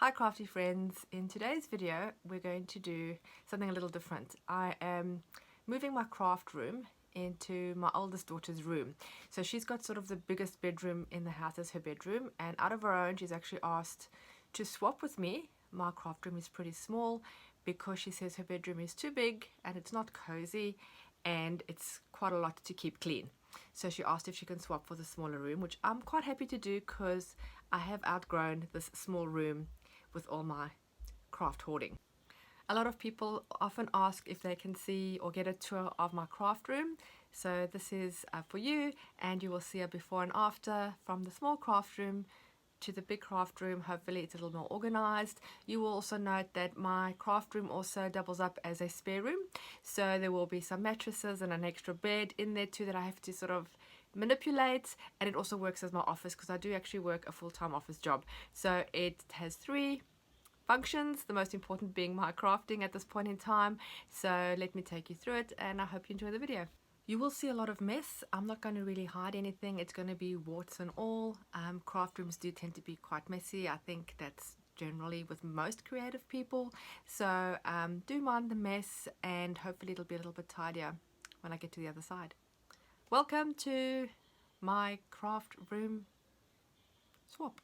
Hi crafty friends, in today's video we're going to do something a little different. I am moving my craft room into my oldest daughter's room. So she's got sort of the biggest bedroom in the house as her bedroom, and out of her own she's actually asked to swap with me. My craft room is pretty small because she says her bedroom is too big and it's not cozy and it's quite a lot to keep clean. So she asked if she can swap for the smaller room, which I'm quite happy to do because I have outgrown this small room with all my craft hoarding. A lot of people often ask if they can see or get a tour of my craft room. So this is for you, and you will see a before and after from the small craft room to the big craft room. Hopefully it's a little more organized. You will also note that my craft room also doubles up as a spare room. So there will be some mattresses and an extra bed in there too that I have to sort of manipulate, and it also works as my office because I do actually work a full-time office job. So it has 3 functions, the most important being my crafting at this point in time. So let me take you through it, and I hope you enjoy the video. You will see a lot of mess. I'm not going to really hide anything. It's going to be warts and all. Craft rooms do tend to be quite messy. I think that's generally with most creative people. So do mind the mess, and hopefully it'll be a little bit tidier when I get to the other side. Welcome to my craft room swap.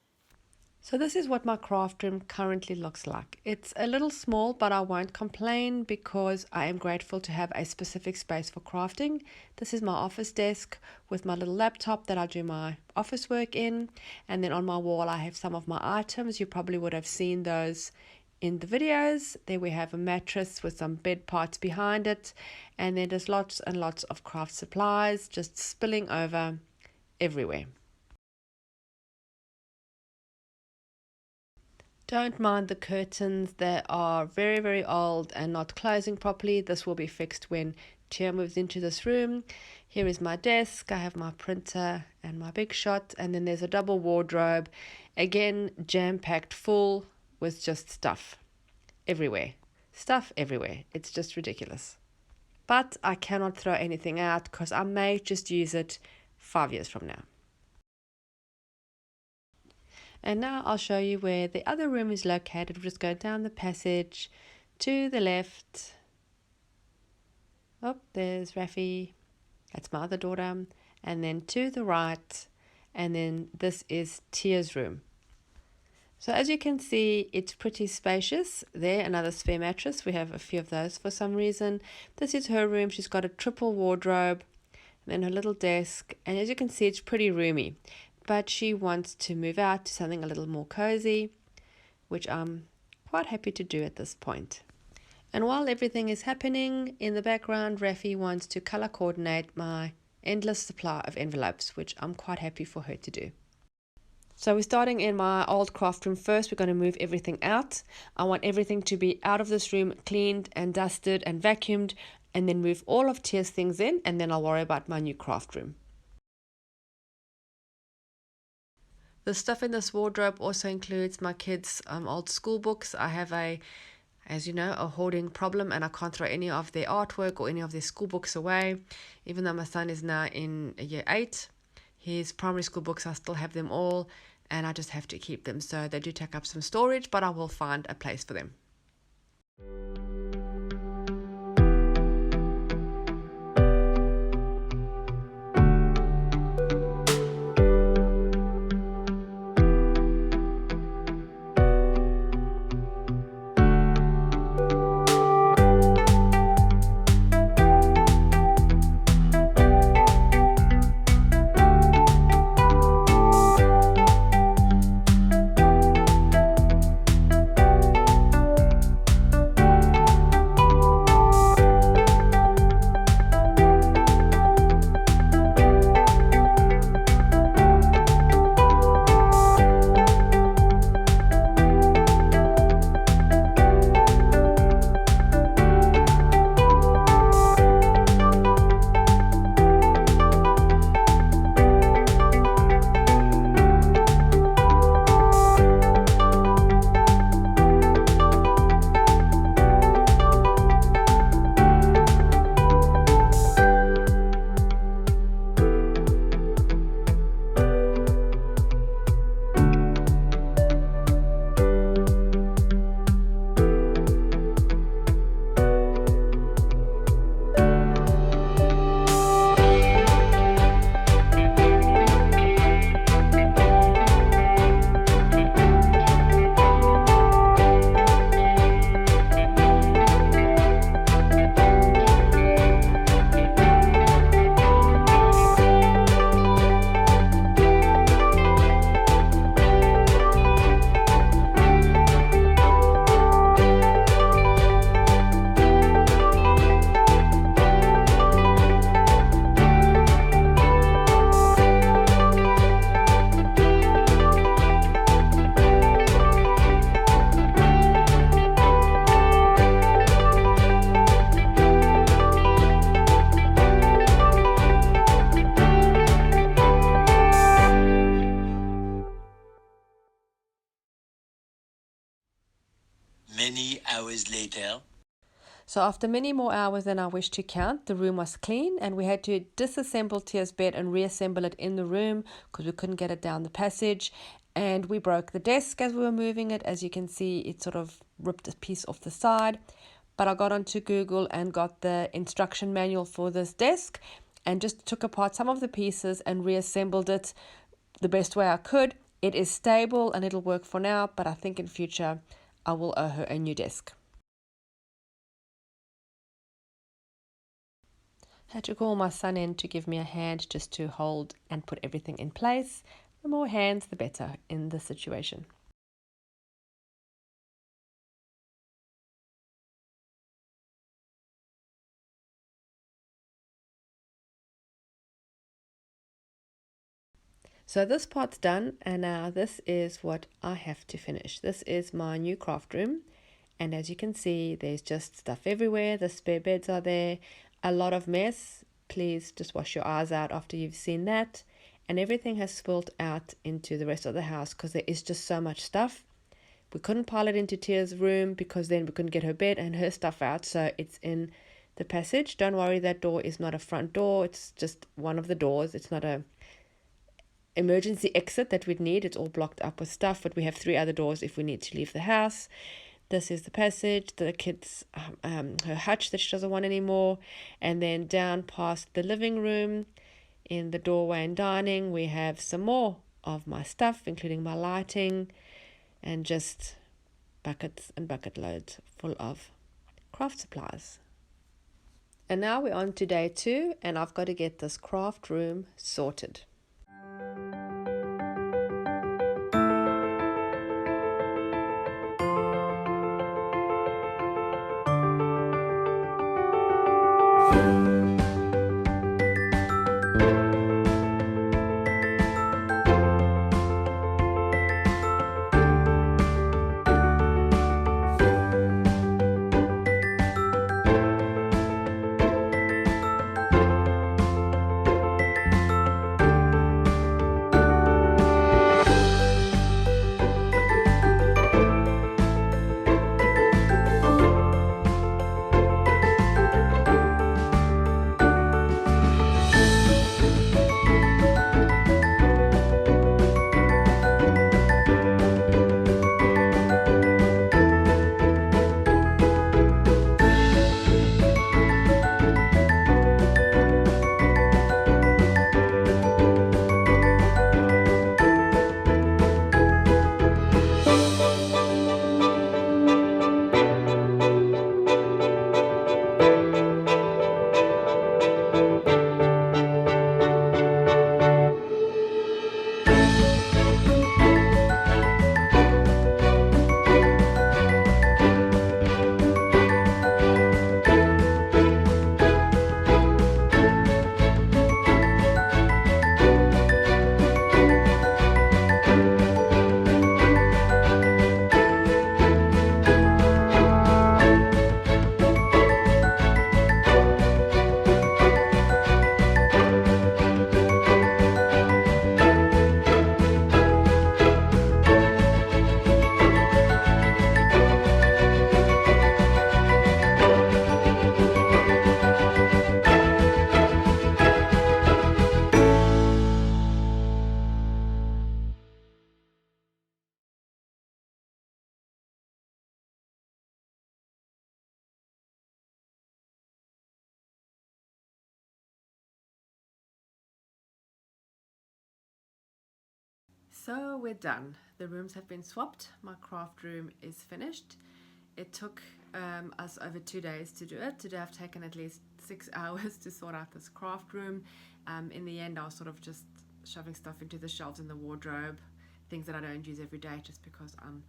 So this is what my craft room currently looks like. It's a little small, but I won't complain because I am grateful to have a specific space for crafting. This is my office desk with my little laptop that I do my office work in. And then on my wall I have some of my items. You probably would have seen those in the videos. There we have a mattress with some bed parts behind it, and then there's lots and lots of craft supplies just spilling over everywhere. Don't mind the curtains, they are very old and not closing properly. This will be fixed when Tia moves into this room. Here is my desk. I have my printer and my big shot, and then there's a double wardrobe, again jam-packed full with just stuff everywhere. Stuff everywhere. It's just ridiculous. But I cannot throw anything out because I may just use it 5 years from now. And now I'll show you where the other room is located. We'll just go down the passage to the left. Oh, there's Rafi. That's my other daughter. And then to the right. And then this is Tia's room. So as you can see, it's pretty spacious. There, another spare mattress. We have a few of those for some reason. This is her room. She's got a triple wardrobe, and then her little desk. And as you can see, it's pretty roomy. But she wants to move out to something a little more cozy, which I'm quite happy to do at this point. And while everything is happening in the background, Rafi wants to color coordinate my endless supply of envelopes, which I'm quite happy for her to do. So we're starting in my old craft room first. We're going to move everything out. I want everything to be out of this room, cleaned and dusted and vacuumed, and then move all of Tia's things in, and then I'll worry about my new craft room. The stuff in this wardrobe also includes my kids' old school books. I have as you know, a hoarding problem, and I can't throw any of their artwork or any of their school books away. Even though my son is now in year 8, his primary school books, I still have them all, and I just have to keep them. So they do take up some storage, but I will find a place for them. Many hours later. So after many more hours than I wish to count, the room was clean and we had to disassemble Tia's bed and reassemble it in the room because we couldn't get it down the passage. And we broke the desk as we were moving it. As you can see, it sort of ripped a piece off the side. But I got onto Google and got the instruction manual for this desk and just took apart some of the pieces and reassembled it the best way I could. It is stable and it'll work for now, but I think in future I will owe her a new desk. Had to call my son in to give me a hand just to hold and put everything in place. The more hands, the better in this situation. So this part's done, and now this is what I have to finish. This is my new craft room, and as you can see, there's just stuff everywhere. The spare beds are there, a lot of mess. Please just wash your eyes out after you've seen that. And everything has spilled out into the rest of the house because there is just so much stuff. We couldn't pile it into Tia's room because then we couldn't get her bed and her stuff out, so it's in the passage. Don't worry, that door is not a front door, it's just one of the doors. It's not a emergency exit that we'd need. It's all blocked up with stuff, but we have 3 other doors if we need to leave the house. This is the passage, the kids, her hutch that she doesn't want anymore, and then down past the living room, in the doorway and dining, we have some more of my stuff, including my lighting, and just buckets and bucket loads full of craft supplies. And now we're on to day 2, and I've got to get this craft room sorted. So we're done. The rooms have been swapped. My craft room is finished. It took us over 2 days to do it. Today I've taken at least 6 hours to sort out this craft room. In the end I was sort of just shoving stuff into the shelves in the wardrobe, things that I don't use every day just because I'm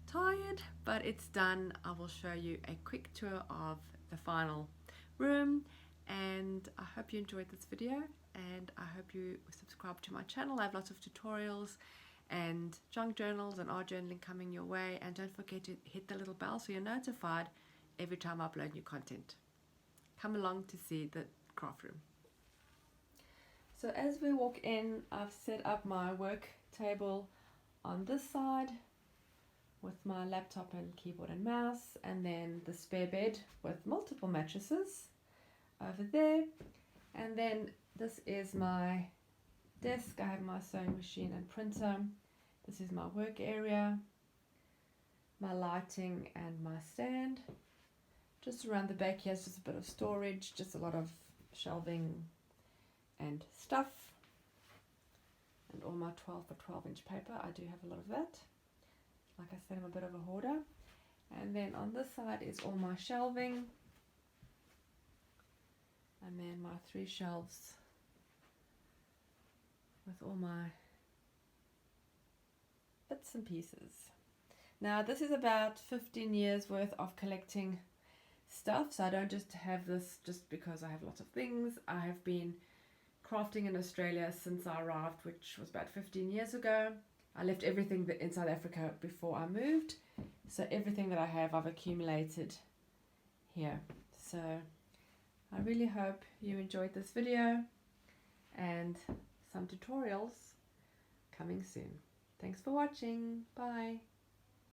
tired, but it's done. I will show you a quick tour of the final room, and I hope you enjoyed this video, and I hope you subscribe to my channel. I have lots of tutorials and junk journals and art journaling coming your way, and don't forget to hit the little bell so you're notified every time I upload new content. Come along to see the craft room. So as we walk in, I've set up my work table on this side with my laptop and keyboard and mouse, and then the spare bed with multiple mattresses over there. And then this is my desk. I have my sewing machine and printer. This is my work area, my lighting and my stand. Just around the back here is just a bit of storage, just a lot of shelving and stuff. And all my 12 by 12 inch paper, I do have a lot of that. Like I said, I'm a bit of a hoarder. And then on this side is all my shelving. And then my 3 shelves with all my bits and pieces. Now this is about 15 years worth of collecting stuff, so I don't just have this just because I have lots of things. I have been crafting in Australia since I arrived, which was about 15 years ago. I left everything in South Africa before I moved, so everything that I have I've accumulated here. So I really hope you enjoyed this video, and some tutorials coming soon. Thanks for watching. Bye.